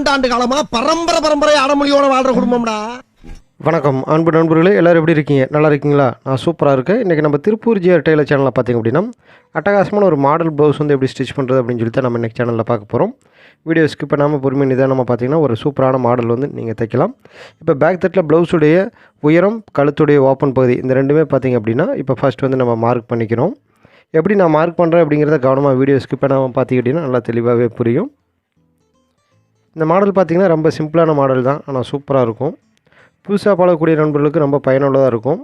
ஆண்டாண்டு காலமா பரம்பரை அடமொழியோட வாழ்ற குடும்பம்டா. வணக்கம் அன்பு நண்பர்களே, எல்லோரும் எப்படி இருக்கீங்க? நல்லா இருக்கீங்களா? நான் சூப்பராக இருக்கேன். இன்றைக்கி நம்ம திருப்பூர் ஜிஆர் டெய்லர் சேனலில் பார்த்திங்க அப்படின்னா அட்டகாசமான ஒரு மாடல் ப்ளவுஸ் வந்து எப்படி ஸ்டிச் பண்ணுறது அப்படின்னு சொல்லி தான் நம்ம இன்றைக்கி சேனலில் பார்க்க போகிறோம். வீடியோ ஸ்கிப் பண்ணாமல் பொறுமை நிதானமாக பார்த்திங்கன்னா ஒரு சூப்பரான மாடல் வந்து நீங்கள் தைக்கலாம். இப்போ பேக் தட்டில் ப்ளவுஸுடைய உயரம், கழுத்துடைய ஓப்பன் பகுதி இந்த ரெண்டுமே பார்த்திங்க அப்படின்னா இப்போ ஃபஸ்ட் வந்து நம்ம மார்க் பண்ணிக்கிறோம். எப்படி நான் மார்க் பண்ணுறேன் அப்படிங்கிறத கவனமாக வீடியோ ஸ்கிப் பண்ணாமல் பார்த்திங்க அப்படின்னா நல்லா தெளிவாகவே புரியும். இந்த மாடல் பார்த்திங்கன்னா ரொம்ப சிம்பிளான மாடல் தான், ஆனால் சூப்பராக இருக்கும். புதுசாக பழகக்கூடிய நண்பர்களுக்கு ரொம்ப பயனுள்ளதாக இருக்கும்.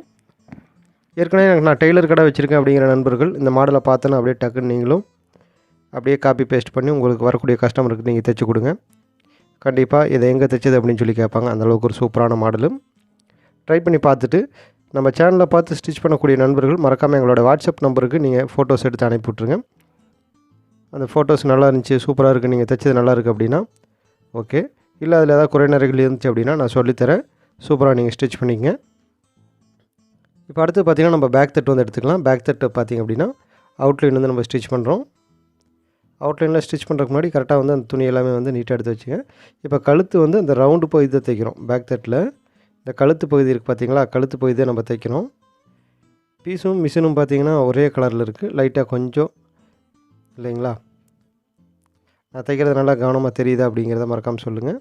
ஏற்கனவே நான் டெய்லர் கடை வச்சுருக்கேன் அப்படிங்கிற நண்பர்கள் இந்த மாடலை பார்த்தோன்னா அப்படியே டக்குன்னு நீங்களும் அப்படியே காப்பி பேஸ்ட் பண்ணி உங்களுக்கு வரக்கூடிய கஸ்டமருக்கு நீங்கள் தைச்சி கொடுங்க. கண்டிப்பாக இதை எங்கே தைச்சது அப்படின்னு சொல்லி கேட்பாங்க. அந்தளவுக்கு ஒரு சூப்பரான மாடலும். ட்ரை பண்ணி பார்த்துட்டு நம்ம சேனலில் பார்த்து ஸ்டிச் பண்ணக்கூடிய நண்பர்கள் மறக்காமல் எங்களோட வாட்ஸ்அப் நம்பருக்கு நீங்கள் ஃபோட்டோஸ் எடுத்து அனுப்பி விட்ருங்க. அந்த ஃபோட்டோஸ் நல்லா இருந்துச்சு, சூப்பராக இருக்குது, நீங்கள் தைச்சது நல்லா இருக்குது அப்படின்னா ஓகே. இல்லை அதில் ஏதாவது குறை நிறைகள் இருந்துச்சு அப்படின்னா நான் சொல்லித்தரேன், சூப்பராக நீங்கள் ஸ்டிச் பண்ணிக்கங்க. இப்போ அடுத்து பார்த்திங்கன்னா நம்ம பேக் தட்டு வந்து எடுத்துக்கலாம். பேக் தட்டு பார்த்திங்க அப்படின்னா அவுட்லைன் வந்து நம்ம ஸ்டிச் பண்ணுறோம். அவுட்லைனில் ஸ்டிச் பண்ணுறதுக்கு முன்னாடி கரெக்டாக வந்து அந்த துணி எல்லாமே வந்து நீட்டாக எடுத்து வச்சுங்க. இப்போ கழுத்து வந்து இந்த ரவுண்டு பகுதி தான் தைக்கிறோம். பேக் தட்டில் இந்த கழுத்து பகுதி இருக்குது பார்த்திங்களா, கழுத்து பகுதியை நம்ம தைக்கிறோம். பீஸும் மிஷினும் பார்த்திங்கன்னா ஒரே கலரில் இருக்குது, லைட்டாக கொஞ்சம் இல்லைங்களா? நான் தைக்கிறது நல்லா கவனமாக தெரியுதா அப்படிங்கிறத மறக்காமல் சொல்லுங்கள்.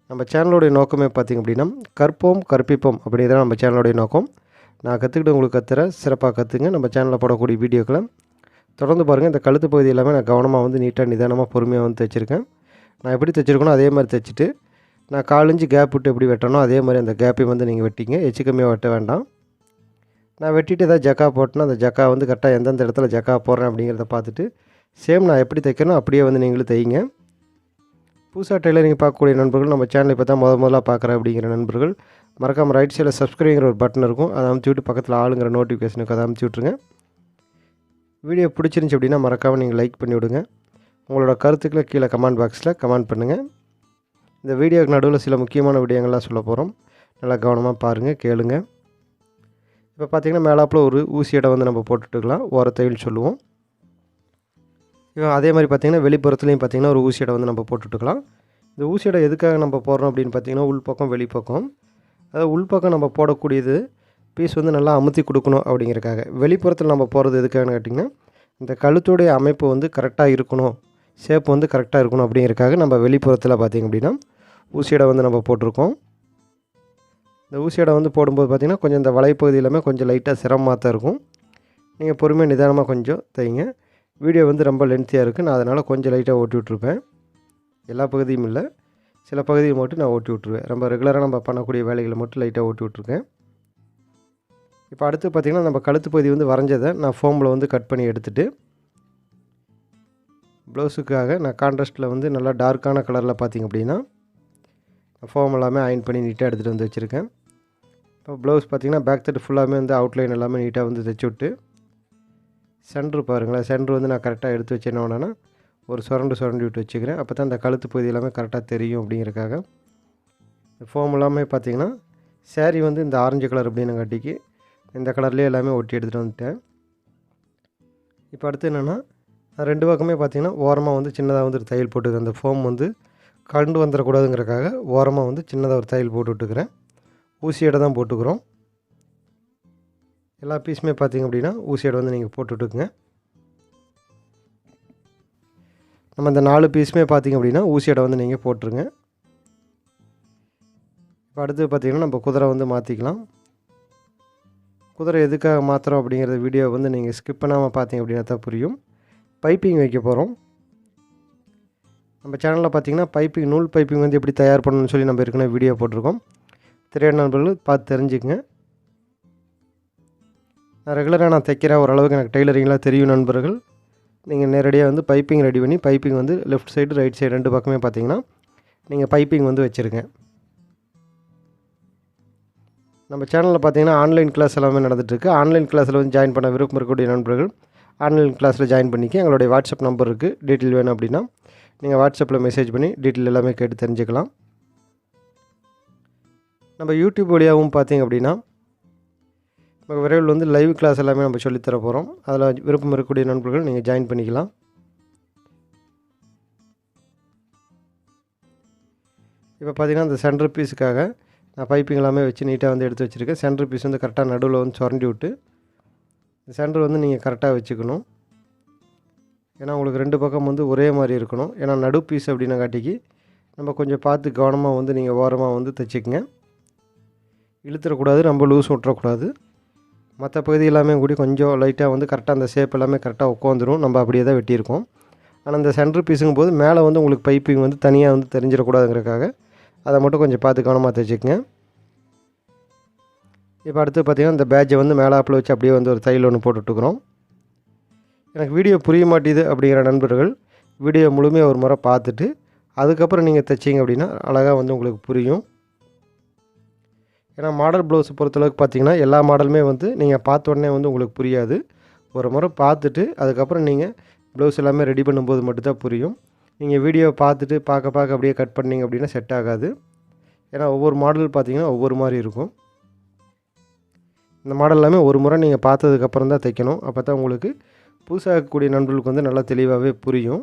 நம்ம சேனலோடைய நோக்கமே பார்த்திங்க அப்படின்னா கற்போம் கற்பிப்போம் அப்படிங்கிறத நம்ம சேனலோடைய நோக்கம். நான் கற்றுக்கிட்டு உங்களுக்கு கற்றுறேன், சிறப்பாக கற்றுங்க. நம்ம சேனலில் போடக்கூடிய வீடியோக்களை தொடர்ந்து பாருங்கள். இந்த கழுத்து பகுதி எல்லாமே நான் கவனமாக வந்து நீட்டாக நிதானமாக பொறுமையாக வந்து தைச்சிருக்கேன். நான் எப்படி தைச்சிருக்கணும் அதே மாதிரி தைச்சிட்டு நான் 4 இன்ச்சு கேப் விட்டு எப்படி வெட்டணும் அதே மாதிரி அந்த கேப்பையும் வந்து நீங்கள் வெட்டிங்க. எச்சு கம்மியாக வெட்ட வேண்டாம். நான் வெட்டிட்டு ஏதாவது ஜக்கா போட்டேன்னா அந்த ஜக்கா வந்து கரெக்டாக எந்தெந்த இடத்துல ஜக்கா போடுறேன் அப்படிங்கிறத பார்த்துட்டு சேம் நான் எப்படி தைக்கணும் அப்படியே வந்து நீங்களும் தைங்க. புதுசாக டெய்லரிங் பார்க்கக்கூடிய நண்பர்கள் நம்ம சேனலை இப்போ தான் முதல்ல பார்க்குறேன் அப்படிங்கிற நண்பர்கள் மறக்காமல் ரைட் சைடில் சப்ஸ்கிரைங்கிற ஒரு பட்டன் இருக்கும், அதை அமுத்தி விட்டு பக்கத்தில் ஆளுங்கிற நோட்டிஃபிகேஷனுக்கு அதை அமுத்தி விட்ருங்க. வீடியோ பிடிச்சிருந்துச்சி அப்படின்னா மறக்காமல் நீங்கள் லைக் பண்ணி விடுங்க. உங்களோட கருத்துக்களை கீழே கமெண்ட் பாக்ஸில் கமெண்ட் பண்ணுங்கள். இந்த வீடியோக்கு நடுவில் சில முக்கியமான விடயங்கள்லாம் சொல்ல போகிறோம், நல்லா கவனமாக பாருங்கள், கேளுங்க. இப்போ பார்த்திங்கன்னா மேலாப்பில் ஒரு ஊசி இடம் வந்து நம்ம போட்டுட்டுக்கலாம், ஓரத்தையில் சொல்லுவோம். இப்போ அதே மாதிரி பார்த்திங்கன்னா வெளிப்புறத்துலையும் பார்த்திங்கன்னா ஒரு ஊசி இடம் வந்து நம்ம போட்டுட்டுக்கலாம். இந்த ஊசி இடம் எதுக்காக நம்ம போடுறோம் அப்படின்னு பார்த்திங்கன்னா உள்பக்கம் வெளிப்பக்கம், அதாவது உள்பக்கம் நம்ம போடக்கூடியது பீஸ் வந்து நல்லா அமுத்தி கொடுக்கணும் அப்படிங்கிறக்காக. வெளிப்புறத்தில் நம்ம போகிறது எதுக்காகன்னு கேட்டிங்கன்னா இந்த கழுத்துடைய அமைப்பு வந்து கரெக்டாக இருக்கணும், ஷேப் வந்து கரெக்டாக இருக்கணும் அப்படிங்கிறக்காக நம்ம வெளிப்புறத்தில் பார்த்திங்க அப்படின்னா ஊசி இடம் வந்து நம்ம போட்டிருக்கோம். இந்த ஊசி இடம் வந்து போடும்போது பார்த்திங்கன்னா கொஞ்சம் இந்த வலைப்பகுதி எல்லாமே கொஞ்சம் லைட்டாக சிரமமாக தான் இருக்கும். நீங்கள் பொறுமையாக நிதானமாக கொஞ்சம் தைங்க. வீடியோ வந்து ரொம்ப லென்த்தியாக இருக்குது, நான் அதனால் கொஞ்சம் லைட்டாக ஓட்டி விட்ருப்பேன். எல்லா பகுதியும் இல்லை, சில பகுதியை மட்டும் நான் ஓட்டி விட்ருவேன். ரொம்ப ரெகுலராக நம்ம பண்ணக்கூடிய வேலைகளை மட்டும் லைட்டாக ஓட்டி விட்ருக்கேன். இப்போ அடுத்து பார்த்திங்கன்னா நம்ம கழுத்து பகுதி வந்து வரைஞ்சதை நான் ஃபோமில் வந்து கட் பண்ணி எடுத்துகிட்டு ப்ளவுஸுக்காக நான் கான்ட்ராஸ்ட்டில் வந்து நல்லா டார்க்கான கலரில் பார்த்திங்க அப்படின்னா ஃபோம் எல்லாமே அயன் பண்ணி நீட்டாக எடுத்துகிட்டு வந்து வச்சுருக்கேன். இப்போ ப்ளவுஸ் பார்த்திங்கன்னா பேக் தட்டு ஃபுல்லாமே வந்து அவுட்லைன் எல்லாமே நீட்டாக வந்து தைச்சி விட்டு சென்ட்ரு பாருங்களேன், சென்ட்ரு வந்து நான் கரெக்டாக எடுத்து வச்சு என்ன பண்ணேன்னா ஒரு சுரண்டி விட்டு வச்சுக்கிறேன். அப்போ தான் அந்த கழுத்து பகுதி எல்லாமே கரெக்டாக தெரியும் அப்படிங்கிறக்காக. இந்த ஃபோம் எல்லாமே பார்த்திங்கன்னா சேரீ வந்து இந்த ஆரஞ்சு கலர் அப்படின்னு காட்டிக்கு இந்த கலர்லேயே எல்லாமே ஒட்டி எடுத்துகிட்டு வந்துட்டேன். இப்போ அடுத்து என்னென்னா நான் 2 பக்கமே பார்த்திங்கன்னா ஓரமாக வந்து சின்னதாக வந்து ஒரு தையல் போட்டுக்கிறேன். அந்த ஃபோம் வந்து கண்டு வந்துடக்கூடாதுங்கிறக்காக ஓரமாக வந்து சின்னதாக ஒரு தையல் போட்டு விட்டுக்கிறேன். ஊசியோட தான் போட்டுக்கிறோம். எல்லா பீஸுமே பார்த்திங்க அப்படின்னா ஊசியோட வந்து நீங்கள் போட்டு விட்டுக்குங்க. நம்ம இந்த 4 பீஸுமே பார்த்திங்க அப்படின்னா ஊசியோட வந்து நீங்கள் போட்டுருங்க. இப்போ அடுத்து பார்த்திங்கன்னா நம்ம குதிரை வந்து மாற்றிக்கலாம். குதிரை எதுக்காக மாற்றுறோம் அப்படிங்கிறத வீடியோ வந்து நீங்கள் ஸ்கிப் பண்ணாமல் பார்த்தீங்க அப்படின்னா தான் புரியும். பைப்பிங் வைக்க போகிறோம். நம்ம சேனலில் பார்த்திங்கன்னா பைப்பிங், நூல் பைப்பிங் வந்து எப்படி தயார் பண்ணணும்னு சொல்லி நம்ம ஏற்கனவே வீடியோ போட்டிருக்கோம். தெரியாத நண்பர்கள் பார்த்து தெரிஞ்சுக்கங்க. நான் ரெகுலராக நான் தைக்கிற ஓரளவுக்கு எனக்கு டெய்லரிங்லாம் தெரியும் நண்பர்கள். நீங்கள் நேரடியாக வந்து பைப்பிங் ரெடி பண்ணி பைப்பிங் வந்து லெஃப்ட் சைடு ரைட் சைடு 2 பக்கமே பார்த்திங்கன்னா நீங்கள் பைப்பிங் வந்து வச்சுருங்க. நம்ம சேனலில் பார்த்திங்கன்னா ஆன்லைன் கிளாஸ் எல்லாமே நடந்துகிட்ருக்கு. ஆன்லைன் கிளாஸில் வந்து ஜாயின் பண்ண விருப்பம் இருக்கக்கூடிய நண்பர்கள் ஆன்லைன் கிளாஸில் ஜாயின் பண்ணிக்க. எங்களுடைய வாட்ஸ்அப் நம்பர் இருக்குது, டீட்டெயில் வேணும் அப்படின்னா நீங்கள் வாட்ஸ்அப்பில் மெசேஜ் பண்ணி டீட்டெயில் எல்லாமே கேட்டு தெரிஞ்சுக்கலாம். நம்ம யூடியூப் வழியாகவும் பார்த்திங்க அப்படின்னா நம்ம விரைவில் வந்து லைவ் கிளாஸ் எல்லாமே நம்ம சொல்லித்தர போகிறோம். அதில் விருப்பம் இருக்கக்கூடிய நண்பர்கள் நீங்கள் ஜாயின் பண்ணிக்கலாம். இப்போ பார்த்திங்கன்னா அந்த சென்டர் பீஸுக்காக நான் பைப்பிங் எல்லாமே வச்சு நீட்டாக வந்து எடுத்து வச்சுருக்கேன். சென்டர் பீஸ் வந்து கரெக்டாக நடுவில் வந்து சுரண்டி விட்டு சென்டர் வந்து நீங்கள் கரெக்டாக வச்சுக்கணும். ஏன்னா உங்களுக்கு 2 பக்கம் வந்து ஒரே மாதிரி இருக்கணும். ஏன்னா நடு பீஸ் அப்படின்னங்காட்டிக்கு நம்ம கொஞ்சம் பார்த்து கவனமாக வந்து நீங்கள் ஓரமாக வந்து தைச்சிக்கங்க. இழுத்துடக்கூடாது, ரொம்ப லூஸ் விட்டுறக்கூடாது. மற்ற பகுதி எல்லாமே கூடி கொஞ்சம் லைட்டாக வந்து கரெக்டாக அந்த ஷேப் எல்லாமே கரெக்டாக உட்காந்துரும். நம்ம அப்படியே தான் வெட்டியிருக்கோம். ஆனால் இந்த சென்டர் பீஸுங்கும் போது மேலே வந்து உங்களுக்கு பைப்பிங் வந்து தனியாக வந்து தெரிஞ்சிடக்கூடாதுங்கிறதுக்காக அதை மட்டும் கொஞ்சம் பார்த்து கவனமாக தைச்சிக்கங்க. இப்போ அடுத்து பார்த்திங்கன்னா இந்த பேட்சை வந்து மேலாப்பில் வச்சு அப்படியே வந்து ஒரு தையல் ஒன்று போட்டுட்ருக்குறோம். எனக்கு வீடியோ புரிய மாட்டேது அப்படிங்கிற நண்பர்கள் வீடியோ முழுமையாக ஒரு முறை பார்த்துட்டு அதுக்கப்புறம் நீங்கள் தைச்சிங்க அப்படின்னா அழகாக வந்து உங்களுக்கு புரியும். ஏன்னா மாடல் ப்ளவுஸ் பொறுத்தளவுக்கு பார்த்திங்கன்னா எல்லா மாடலுமே வந்து நீங்கள் பார்த்த உடனே வந்து உங்களுக்கு புரியாது. ஒரு முறை பார்த்துட்டு அதுக்கப்புறம் நீங்கள் ப்ளவுஸ் எல்லாமே ரெடி பண்ணும்போது மட்டும்தான் புரியும். நீங்கள் வீடியோவை பார்த்துட்டு பார்க்க அப்படியே கட் பண்ணிங்க அப்படின்னா செட் ஆகாது. ஏன்னா ஒவ்வொரு மாடல் பார்த்திங்கன்னா ஒவ்வொரு மாதிரி இருக்கும். இந்த மாடல் எல்லாமே ஒரு முறை நீங்கள் பார்த்ததுக்கப்புறம் தான் தைக்கணும். அப்போ தான் உங்களுக்கு புதுசாக இருக்கக்கூடிய நண்பர்களுக்கு வந்து நல்லா தெளிவாகவே புரியும்.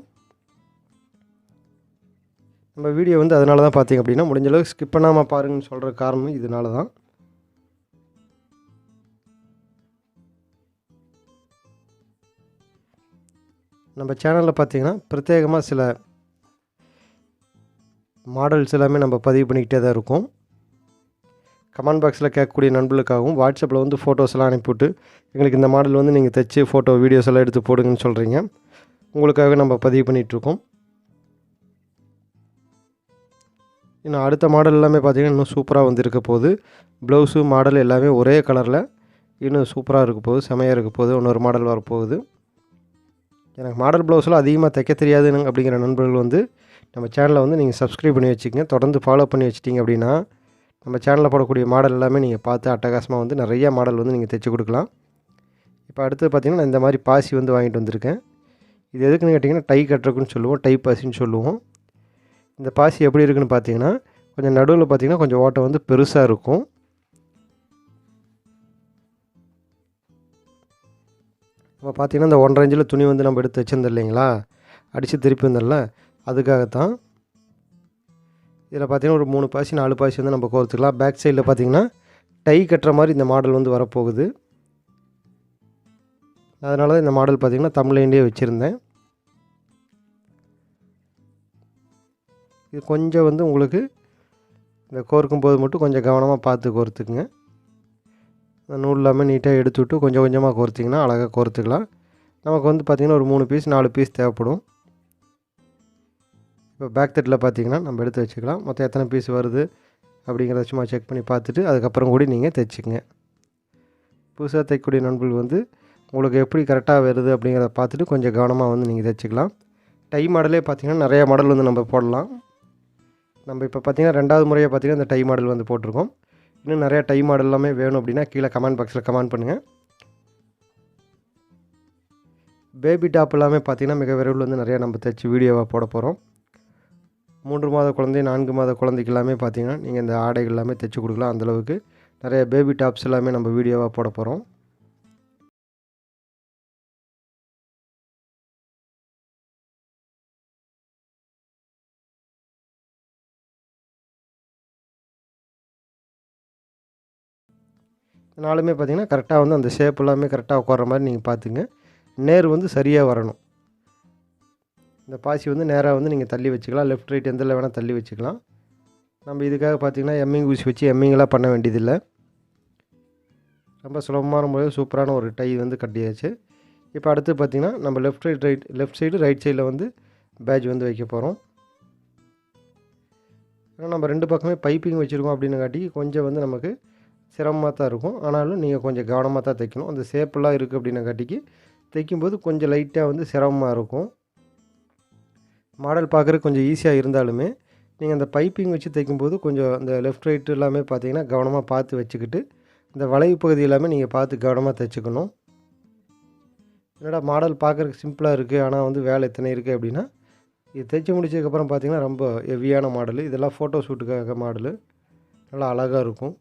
நம்ம வீடியோ வந்து அதனால தான் பார்த்திங்க அப்படின்னா முடிஞ்சளவுக்கு ஸ்கிப் பண்ணாமல் பாருங்கன்னு சொல்கிற காரணம் இதனால தான். நம்ம சேனலில் பார்த்திங்கன்னா பிரத்யேகமாக சில மாடல்ஸ் எல்லாமே நம்ம பதிவு பண்ணிக்கிட்டே தான் இருக்கோம். கமெண்ட் பாக்ஸில் கேட்கக்கூடிய நண்பர்களுக்காகவும் வாட்ஸ்அப்பில் வந்து ஃபோட்டோஸ் எல்லாம் அனுப்பிவிட்டு எங்களுக்கு இந்த மாடல் வந்து நீங்கள் தைச்சி ஃபோட்டோ வீடியோஸ் எல்லாம் எடுத்து போடுங்கன்னு சொல்கிறீங்க. உங்களுக்காக நம்ம பதிவு பண்ணிகிட்ருக்கோம். இன்னும் அடுத்த மாடல் எல்லாமே பார்த்திங்கன்னா இன்னும் சூப்பராக வந்து இருக்க போகுது. ப்ளவுஸு மாடல் எல்லாமே ஒரே கலரில் இன்னும் சூப்பராக இருக்க போகுது, செமையாக இருக்க போகுது. இன்னொரு மாடல் வரப்போகுது. எனக்கு மாடல் ப்ளவுஸ்லாம் அதிகமாக தைக்க தெரியாதுன்னு அப்படிங்கிற நண்பர்கள் வந்து நம்ம சேனலை வந்து நீங்கள் சப்ஸ்கிரைப் பண்ணி வச்சுக்கங்க. தொடர்ந்து ஃபாலோ பண்ணி வச்சிட்டிங்க அப்படின்னா நம்ம சேனலில் போடக்கூடிய மாடல் எல்லாமே நீங்கள் பார்த்து அட்டகாசமாக வந்து நிறையா மாடல் வந்து நீங்கள் தைச்சி கொடுக்கலாம். இப்போ அடுத்து பார்த்திங்கன்னா நான் இந்த மாதிரி பாசி வந்து வாங்கிட்டு வந்திருக்கேன். இது எதுக்குன்னு கேட்டிங்கன்னா டை கட்டுறக்குன்னு சொல்லுவோம், டை பாசின்னு சொல்லுவோம். இந்த பாசி எப்படி இருக்குன்னு பார்த்தீங்கன்னா கொஞ்சம் நடுவில் பார்த்திங்கன்னா கொஞ்சம் ஓட்டை வந்து பெருசாக இருக்கும். நம்ம பார்த்திங்கன்னா இந்த 1.5 இன்ச்சில் துணி வந்து நம்ம எடுத்து வச்சுருந்தோம் இல்லைங்களா, அடித்து திருப்பி வந்தோம்ல, அதுக்காகத்தான். இதில் பார்த்திங்கன்னா ஒரு 3 பாசி 4 பாசி வந்து நம்ம கோர்த்துக்கலாம். பேக் சைடில் பார்த்திங்கன்னா டை கட்டுற மாதிரி இந்த மாடல் வந்து வரப்போகுது. அதனால தான் இந்த மாடல் பார்த்திங்கன்னா தமிழ்லேயே வச்சுருந்தேன். இது கொஞ்சம் வந்து உங்களுக்கு இந்த கோர்க்கும் போது மட்டும் கொஞ்சம் கவனமாக பார்த்து கோர்த்துக்குங்க. அந்த நூல் இல்லாமல் நீட்டாக எடுத்து விட்டு கொஞ்சம் கொஞ்சமாக கோர்த்திங்கன்னா அழகாக கோர்த்துக்கலாம். நமக்கு வந்து பார்த்திங்கன்னா ஒரு 3 பீஸ் 4 பீஸ் தேவைப்படும். இப்போ பேக் தட்டில் பார்த்திங்கன்னா நம்ம எடுத்து வச்சுக்கலாம். மொத்தம் எத்தனை பீஸ் வருது அப்படிங்கிறத சும்மா செக் பண்ணி பார்த்துட்டு அதுக்கப்புறம் கூட நீங்கள் தைச்சிக்கங்க. புதுசாக தைக்கக்கூடிய நண்பர்கள் வந்து உங்களுக்கு எப்படி கரெக்டாக வருது அப்படிங்கிறத பார்த்துட்டு கொஞ்சம் கவனமாக வந்து நீங்கள் தைச்சிக்கலாம். டை மாடலே பார்த்திங்கன்னா நிறையா மாடல் வந்து நம்ம போடலாம். நம்ம இப்போ பார்த்திங்கன்னா 2வது முறையாக பார்த்திங்கன்னா இந்த டை மாடல் வந்து போட்டிருக்கோம். இன்னும் நிறையா டை மாடல் எல்லாமே வேணும் அப்படின்னா கீழே கமெண்ட் பாக்ஸில் கமெண்ட் பண்ணுங்கள். பேபி டாப் எல்லாமே பார்த்திங்கன்னா மிக விரைவில் வந்து நிறையா நம்ம தைச்சி வீடியோவாக போட போகிறோம். 3 மாத குழந்தை 4 மாத குழந்தைக்கு எல்லாமே பார்த்திங்கன்னா நீங்கள் இந்த ஆடைகள் எல்லாமே தைச்சி கொடுக்கலாம். அந்தளவுக்கு நிறைய பேபி டாப்ஸ் எல்லாமே நம்ம வீடியோவாக போட போகிறோம். நாலுமே பார்த்திங்கன்னா கரெக்டாக வந்து அந்த ஷேப் எல்லாமே கரெக்டாக உட்கார்ற மாதிரி நீங்கள் பார்த்துங்க. நேர் வந்து சரியாக வரணும். இந்த பாசி வந்து நேராக வந்து நீங்கள் தள்ளி வச்சுக்கலாம். லெஃப்ட் ரைட் எந்தில் வேணால் தள்ளி வச்சுக்கலாம். நம்ம இதுக்காக பார்த்திங்கன்னா எம்மிங் ஊசி வச்சு எம்மிங்கெலாம் பண்ண வேண்டியதில்லை. ரொம்ப சுலபமான முறையில் சூப்பரான ஒரு டை வந்து கட்டியாச்சு. இப்போ அடுத்து பார்த்திங்கன்னா நம்ம லெஃப்ட் சைடு ரைட் சைடில் வந்து பேட்ச் வந்து வைக்க போகிறோம். ஏன்னா நம்ம 2 பக்கமே பைப்பிங் வச்சுருக்கோம் அப்படின்னங்காட்டி கொஞ்சம் வந்து நமக்கு சிரமமாக தான் இருக்கும். ஆனாலும் நீங்கள் கொஞ்சம் கவனமாக தான் தைக்கணும். அந்த ஷேப்பெல்லாம் இருக்குது அப்படின்னங்காட்டிக்கு தைக்கும்போது கொஞ்சம் லைட்டாக வந்து சிரமமாக இருக்கும். மாடல் பார்க்குறதுக்கு கொஞ்சம் ஈஸியாக இருந்தாலுமே நீங்கள் அந்த பைப்பிங் வச்சு தைக்கும்போது கொஞ்சம் அந்த லெஃப்ட் ரைட்டு எல்லாமே பார்த்திங்கன்னா கவனமாக பார்த்து வச்சுக்கிட்டு இந்த வளைவு பகுதி எல்லாமே நீங்கள் பார்த்து கவனமாக தைச்சிக்கணும். என்னடா மாடல் பார்க்குறதுக்கு சிம்பிளாக இருக்குது ஆனால் வந்து வேலை எத்தனை இருக்குது அப்படின்னா, இது தைச்சி முடிச்சதுக்கப்புறம் பார்த்திங்கன்னா ரொம்ப ஹெவியான மாடலு. இதெல்லாம் ஃபோட்டோ ஷூட்டுக்காக மாடலு. நல்லா அழகாக இருக்கும்.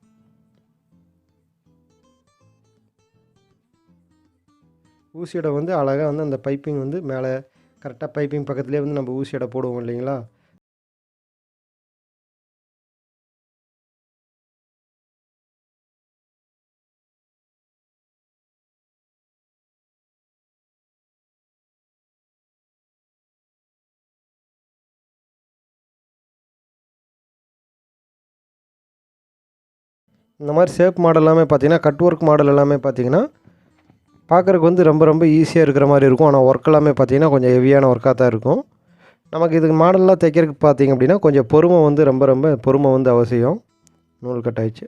ஊசியோட வந்து அழகாக வந்து அந்த பைப்பிங் வந்து மேலே கரெக்டாக பைப்பிங் பக்கத்துலேயே வந்து நம்ம ஊசியோட போடுவோம் இல்லைங்களா, இந்த மாதிரி ஷேப் மாடல் எல்லாமே பார்த்திங்கன்னா கட் ஒர்க் மாடல் எல்லாமே பார்த்திங்கன்னா பார்க்குறதுக்கு வந்து ரொம்ப ரொம்ப ஈஸியாக இருக்கிற மாதிரி இருக்கும். ஆனால் ஒர்க் எல்லாமே பார்த்திங்கன்னா கொஞ்சம் ஹெவியான ஒர்க்காக தான் இருக்கும். நமக்கு இதுக்கு மாடல்லாம் தைக்கிறதுக்கு பார்த்திங்க அப்படின்னா கொஞ்சம் பொறுமை வந்து ரொம்ப ரொம்ப பொறுமை வந்து அவசியம். நூல் கட் ஆயிடுச்சு.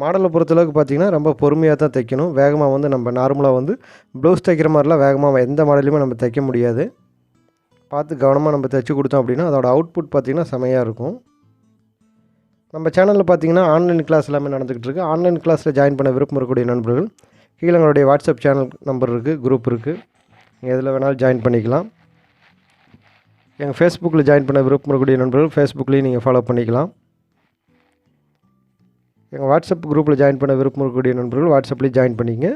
மாடலை பொறுத்தளவுக்கு பார்த்திங்கன்னா ரொம்ப பொறுமையாக தான் தைக்கணும். வேகமாக வந்து நம்ம நார்மலாக வந்து ப்ளவுஸ் தைக்கிற மாதிரிலாம் வேகமாக எந்த மாடலையுமே நம்ம தைக்க முடியாது. பார்த்து கவனமாக நம்ம தைச்சி கொடுத்தோம் அப்படின்னா அதோட அவுட்புட் பார்த்திங்கன்னா செமையாக இருக்கும். நம்ம சேனலில் பார்த்திங்கன்னா ஆன்லைன் கிளாஸ் எல்லாமே நடந்துக்கிட்டு இருக்குது. ஆன்லைன் கிளாஸில் ஜாயின் பண்ண விருப்பம் இருக்கக்கூடிய நண்பர்கள் கீழே எங்களுடைய வாட்ஸ்அப் சேனல் நம்பர் இருக்குது, குரூப் இருக்குது. நீங்கள் எதில் வேணாலும் ஜாயின் பண்ணிக்கலாம். எங்கள் ஃபேஸ்புக்கில் ஜாயின் பண்ண விருப்பம் இருக்கக்கூடிய நண்பர்கள் ஃபேஸ்புக்லேயும் நீங்கள் ஃபாலோ பண்ணிக்கலாம். எங்கள் வாட்ஸ்அப் குரூப்பில் ஜாயின் பண்ண விருப்பம் இருக்கக்கூடிய நண்பர்கள் வாட்ஸ்அப்லேயும் ஜாயின் பண்ணிங்க.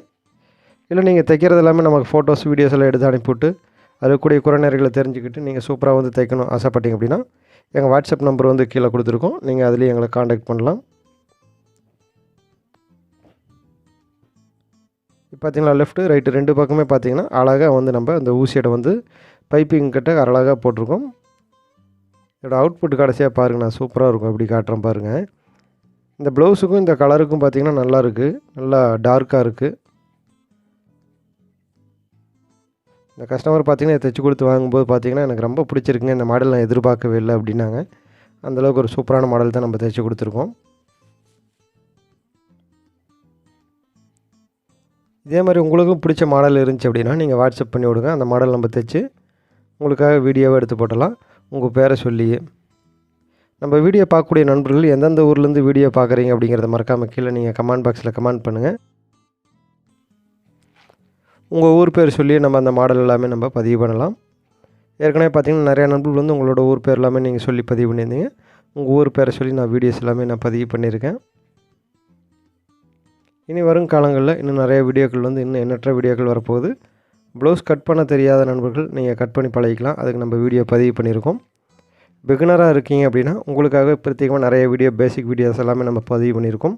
இல்லை நீங்கள் தைக்கிறது எல்லாமே நமக்கு ஃபோட்டோஸ் வீடியோஸ் எல்லாம் எடுத்து அனுப்பிவிட்டு அதில் கூடிய குறைநேரங்களை தெரிஞ்சுக்கிட்டு நீங்கள் சூப்பராக வந்து தைக்கணும் ஆசைப்பட்டீங்க அப்படின்னா எங்கள் வாட்ஸ்அப் நம்பர் வந்து கீழே கொடுத்துருக்கோம். நீங்கள் அதுலேயும் எங்களை காண்டாக்ட் பண்ணலாம். இப்போ பார்த்தீங்களா லெஃப்ட்டு ரைட்டு 2 பக்கமே பார்த்தீங்கன்னா அழகாக வந்து நம்ம அந்த ஊசியோட வந்து பைப்பிங் கிட்ட அழகாக போட்டிருக்கோம். இதோட அவுட்புட் கடைசியாக பாருங்கள், நான் சூப்பராக இருக்கும் எப்படி காட்டுறேன் பாருங்கள். இந்த ப்ளவுஸுக்கும் இந்த கலருக்கும் பார்த்திங்கன்னா நல்லா இருக்குது, நல்லா டார்க்காக இருக்குது. இந்த கஸ்டமர் பார்த்திங்கன்னா தைச்சி கொடுத்து வாங்கும்போது பார்த்திங்கன்னா எனக்கு ரொம்ப பிடிச்சிருக்குங்க, இந்த மாடல் நான் எதிர்பார்க்கவே இல்லை அப்படின்னாங்க. அந்தளவுக்கு ஒரு சூப்பரான மாடல் தான் நம்ம தைச்சி கொடுத்துருக்கோம். இதே மாதிரி உங்களுக்கும் பிடிச்ச மாடல் இருந்துச்சு அப்படின்னா நீங்கள் வாட்ஸ்அப் பண்ணி விடுங்க. அந்த மாடல் நம்ம தைச்சி உங்களுக்காக வீடியோவை எடுத்து போட்டலாம் உங்கள் பேரை சொல்லியே. நம்ம வீடியோ பார்க்கக்கூடிய நண்பர்கள் எந்தெந்த ஊர்லேருந்து வீடியோ பார்க்குறீங்க அப்படிங்கிறத மறக்காமல் கீழே நீங்கள் கமெண்ட் பாக்ஸில் கமெண்ட் பண்ணுங்கள். உங்கள் ஊர் பேர் சொல்லி நம்ம அந்த மாடல் எல்லாமே நம்ம பதிவு பண்ணலாம். ஏற்கனவே பார்த்திங்கன்னா நிறையா நண்பர்கள் வந்து உங்களோட ஊர் பேர் எல்லாமே நீங்கள் சொல்லி பதிவு பண்ணியிருந்தீங்க. உங்கள் ஊர் பேரை சொல்லி நான் வீடியோஸ் எல்லாமே நான் பதிவு பண்ணியிருக்கேன். இனி வரும் காலங்களில் இன்னும் நிறைய வீடியோக்கள் வந்து இன்னும் எண்ணற்ற வீடியோக்கள் வரப்போகுது. ப்ளவுஸ் கட் பண்ண தெரியாத நண்பர்கள் நீங்கள் கட் பண்ணி பழகிக்கலாம். அதுக்கு நம்ம வீடியோ பதிவு பண்ணியிருக்கோம். பிகினராக இருக்கீங்க அப்படின்னா உங்களுக்காக பிரத்யேகமாக நிறைய வீடியோ பேசிக் வீடியோஸ் எல்லாமே நம்ம பதிவு பண்ணியிருக்கோம்.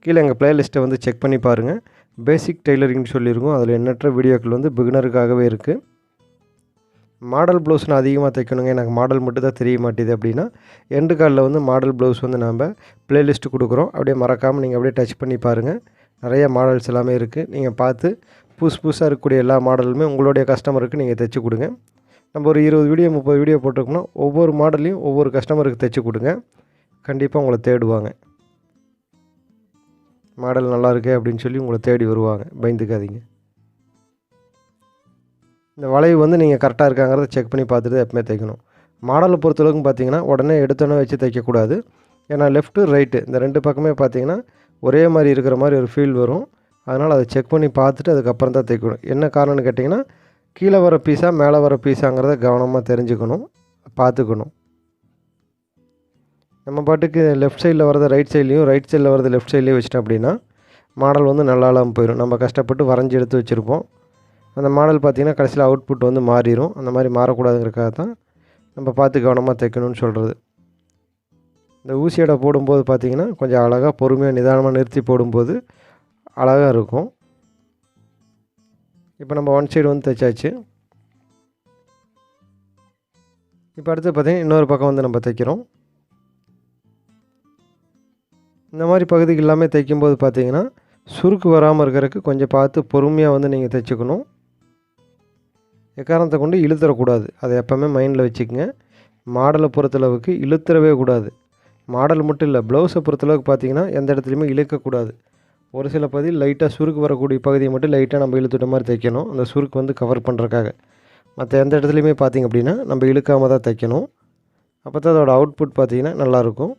கீழே எங்கள் ப்ளேலிஸ்ட்டை வந்து செக் பண்ணி பாருங்கள். பேசிக் டெய்லரிங்னு சொல்லியிருக்கோம். அதில் எண்ணற்ற வீடியோக்கள் வந்து பிகினருக்காகவே இருக்குது. மாடல் ப்ளவுஸ் நான் அதிகமாக தைக்கணுங்க, எனக்கு மாடல் மட்டும் தான் தெரிய மாட்டேது அப்படின்னா எண்டு காலில் வந்து மாடல் ப்ளவுஸ் வந்து நம்ம ப்ளேலிஸ்ட்டு கொடுக்குறோம். அப்படியே மறக்காமல் நீங்கள் அப்படியே டச் பண்ணி பாருங்கள். நிறைய மாடல்ஸ் எல்லாமே இருக்குது. நீங்கள் பார்த்து புதுசாக இருக்கக்கூடிய எல்லா மாடலுமே உங்களுடைய கஸ்டமருக்கு நீங்கள் தைச்சி கொடுங்க. நம்ம ஒரு 20 வீடியோ 30 வீடியோ போட்டிருக்கோம்னா ஒவ்வொரு மாடலையும் ஒவ்வொரு கஸ்டமருக்கு தைச்சி கொடுங்க. கண்டிப்பாக உங்களை தேடுவாங்க. மாடல் நல்லா இருக்கே அப்படின்னு சொல்லி உங்களை தேடி வருவாங்க. பயந்துக்காதீங்க. இந்த வளைவு வந்து நீங்கள் கரெக்டாக இருக்காங்கிறத செக் பண்ணி பார்த்துட்டு எப்பவுமே தைக்கணும். மாடலை பொறுத்தளவுக்கு பார்த்தீங்கன்னா உடனே எடுத்தோன்னே வச்சு தைக்கக்கூடாது. ஏன்னா லெஃப்ட்டு ரைட்டு இந்த 2 பக்கமே பார்த்தீங்கன்னா ஒரே மாதிரி இருக்கிற மாதிரி ஒரு ஃபீல் வரும். அதனால் அதை செக் பண்ணி பார்த்துட்டு அதுக்கப்புறம் தான் தைக்கணும். என்ன காரணம்னு கேட்டிங்கன்னா கீழே வர பீஸா மேலே வர பீஸாங்கிறத கவனமாக தெரிஞ்சுக்கணும், பார்த்துக்கணும். நம்ம பாட்டுக்கு லெஃப்ட் சைடில் வரது ரைட் சைட்லேயும் ரைட் சைடில் வரது லெஃப்ட் சைட்லேயும் வச்சிட்டோம் அப்படின்னா மாடல் வந்து நல்லா இல்லாமல் போயிடும். நம்ம கஷ்டப்பட்டு வரைஞ்சி எடுத்து வச்சுருப்போம். அந்த மாடல் பார்த்திங்கன்னா கடைசியில் அவுட்புட் வந்து மாறிடும். அந்த மாதிரி மாறக்கூடாதுங்கிறதுக்காக தான் நம்ம பார்த்து கவனமாக தைக்கணும்னு சொல்கிறது. இந்த ஊசியோட போடும்போது பார்த்திங்கன்னா கொஞ்சம் அழகாக பொறுமையாக நிதானமாக நிறுத்தி போடும்போது அழகாக இருக்கும். இப்போ நம்ம ஒன் சைடு வந்து தைச்சாச்சு. இப்போ அடுத்து பார்த்திங்கன்னா இன்னொரு பக்கம் வந்து நம்ம தைக்கிறோம். இந்த மாதிரி பகுதிக்கு எல்லாமே தைக்கும்போது பார்த்திங்கன்னா சுருக்கு வராமல் இருக்கிறதுக்கு கொஞ்சம் பார்த்து பொறுமையாக வந்து நீங்கள் தைச்சிக்கணும். எக்காரணத்தை கொண்டு இழுத்துறக்கூடாது. அதை எப்போவுமே மைண்டில் வச்சுக்கோங்க. மாடலை பொறுத்தளவுக்கு இழுத்துறவே கூடாது. மாடல் மட்டும் இல்லை, ப்ளவுஸை பொறுத்தளவுக்கு பார்த்திங்கன்னா எந்த இடத்துலையுமே இழுக்கக்கூடாது. ஒரு சில பகுதியில் லைட்டாக சுருக்கு வரக்கூடிய பகுதியை மட்டும் லைட்டாக நம்ம இழுத்துட்ட மாதிரி தைக்கணும், அந்த சுருக்கு வந்து கவர் பண்ணுறதுக்காக. மற்ற எந்த இடத்துலையுமே பார்த்திங்க அப்படின்னா நம்ம இழுக்காமல் தான் தைக்கணும். அப்போ தான் அதோட அவுட்புட் பார்த்திங்கன்னா நல்லாயிருக்கும்.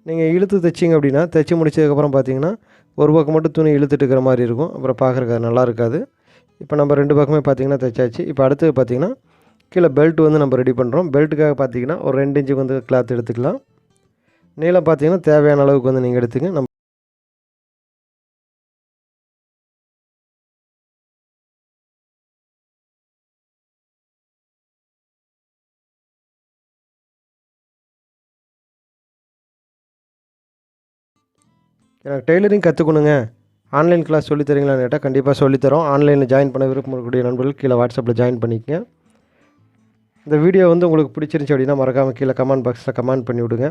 நீங்கள் இழுத்து தைச்சிங்க அப்படின்னா தைச்சி முடிச்சதுக்கப்புறம் பார்த்திங்கன்னா ஒரு பக்கம் மட்டும் துணி இழுத்துட்டு இருக்கிற மாதிரி இருக்கும். அப்புறம் பார்க்குறக்கு நல்லா இருக்காது. இப்போ நம்ம 2 பக்கமே பார்த்திங்கன்னா தைச்சாச்சு. இப்போ அடுத்தது பார்த்திங்கன்னா கீழே பெல்ட் வந்து நம்ம ரெடி பண்ணுறோம். பெல்ட்டுக்காக பார்த்திங்கன்னா ஒரு 2 இன்ச்சுக்கு வந்து கிளாத் எடுத்துக்கலாம். நீளம் பார்த்திங்கன்னா தேவையான அளவுக்கு வந்து நீங்கள் எடுத்துங்க. நம்ம எனக்கு டெய்லரிங் கற்றுக்கணுங்க, ஆன்லைன் கிளாஸ் சொல்லித்தரீங்களான்னு கேட்டால் கண்டிப்பாக சொல்லித்தரோம். ஆன்லைனில் ஜாயின் பண்ண விருப்பம் இருக்கக்கூடிய நண்பர்கள் கீழே வாட்ஸ்அப்பில் ஜாயின் பண்ணிக்கங்க. இந்த வீடியோ வந்து உங்களுக்கு பிடிச்சிருந்துச்சி அப்படின்னா மறக்காமல் கீழே கமெண்ட் பாக்ஸில் கமெண்ட் பண்ணி விடுங்க.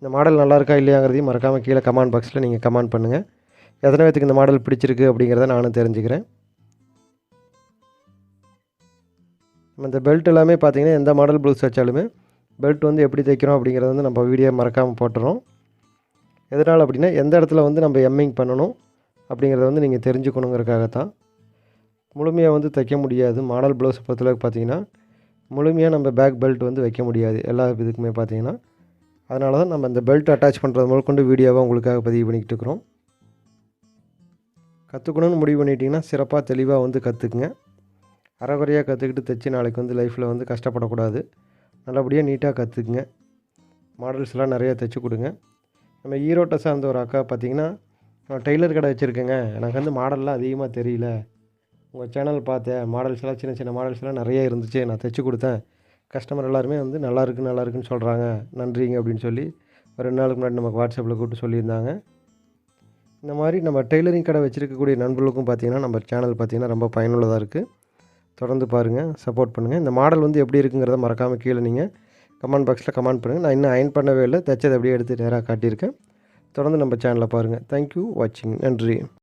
இந்த மாடல் நல்லா இருக்கா இல்லையாங்கிறதையும் மறக்காமல் கீழே கமெண்ட் பாக்ஸில் நீங்கள் கமெண்ட் பண்ணுங்கள். எத்தனை பேத்துக்கு இந்த மாடல் பிடிச்சிருக்கு அப்படிங்கிறத நானும் தெரிஞ்சுக்கிறேன். நம்ம இந்த பெல்ட் எல்லாமே பார்த்திங்கன்னா எந்த மாடல் ப்ளவுஸ் வச்சாலுமே பெல்ட் வந்து எப்படி தைக்கிறோம் அப்படிங்கிறத வந்து நம்ம வீடியோ மறக்காமல் போட்டுறோம். எதனால் அப்படின்னா எந்த இடத்துல வந்து நம்ம எம்மிங் பண்ணணும் அப்படிங்கிறத வந்து நீங்கள் தெரிஞ்சுக்கணுங்கிறதுக்காகத்தான். முழுமையாக வந்து தைக்க முடியாது. மாடல் ப்ளவுஸ் பொறுத்தளவுக்கு பார்த்திங்கன்னா முழுமையாக நம்ம பேக் பெல்ட் வந்து வைக்க முடியாது எல்லா இதுக்குமே பார்த்திங்கன்னா. அதனால தான் நம்ம இந்த பெல்ட் அட்டாச் பண்ணுறது முதற்கொண்டு வீடியோவை உங்களுக்காக பதிவு பண்ணிக்கிட்டு இருக்கிறோம். கற்றுக்கணும்னு முடிவு பண்ணிட்டிங்கன்னா சிறப்பாக தெளிவாக வந்து கற்றுக்குங்க. அரைகுறையாக கற்றுக்கிட்டு தைச்சி நாளைக்கு வந்து லைஃப்பில் வந்து கஷ்டப்படக்கூடாது. நல்லபடியாக நீட்டாக கற்றுக்குங்க. மாடல்ஸ்லாம் நிறையா தைச்சி கொடுங்க. நம்ம ஈரோட்டை சார்ந்த ஒரு அக்கா பார்த்திங்கன்னா, நான் டெய்லர் கடை வச்சுருக்கேங்க, எனக்கு வந்து மாடல்லாம் அதிகமாக தெரியல, உங்கள் சேனல் பார்த்தேன், மாடல்ஸ்லாம் சின்ன சின்ன மாடல்ஸ்லாம் நிறைய இருந்துச்சு, நான் தைச்சி கொடுத்தேன், கஸ்டமர் எல்லாருமே வந்து நல்லாயிருக்குன்னு சொல்கிறாங்க, நன்றிங்க அப்படின்னு சொல்லி ஒரு 2 நாளுக்கு முன்னாடி நமக்கு வாட்ஸ்அப்பில் கூப்பிட்டு சொல்லியிருந்தாங்க. இந்த மாதிரி நம்ம டெய்லரிங் கடை வச்சுருக்கக்கூடிய நண்பர்களுக்கும் பார்த்திங்கன்னா நம்ம சேனல் பார்த்திங்கன்னா ரொம்ப பயனுள்ளதாக இருக்குது. தொடர்ந்து பாருங்கள், சப்போர்ட் பண்ணுங்கள். இந்த மாடல் வந்து எப்படி இருக்குங்கிறத மறக்காமல் கீழே நீங்கள் கமெண்ட் பாக்ஸில் கமெண்ட் பண்ணுங்கள். நான் இன்னும் அயர்ன் பண்ணவே இல்லை, தைச்சதை அப்படியே எடுத்து நேராக காட்டியிருக்கேன். தொடர்ந்து நம்ம சேனலை பாருங்கள். தேங்க்யூ வாட்சிங். நன்றி.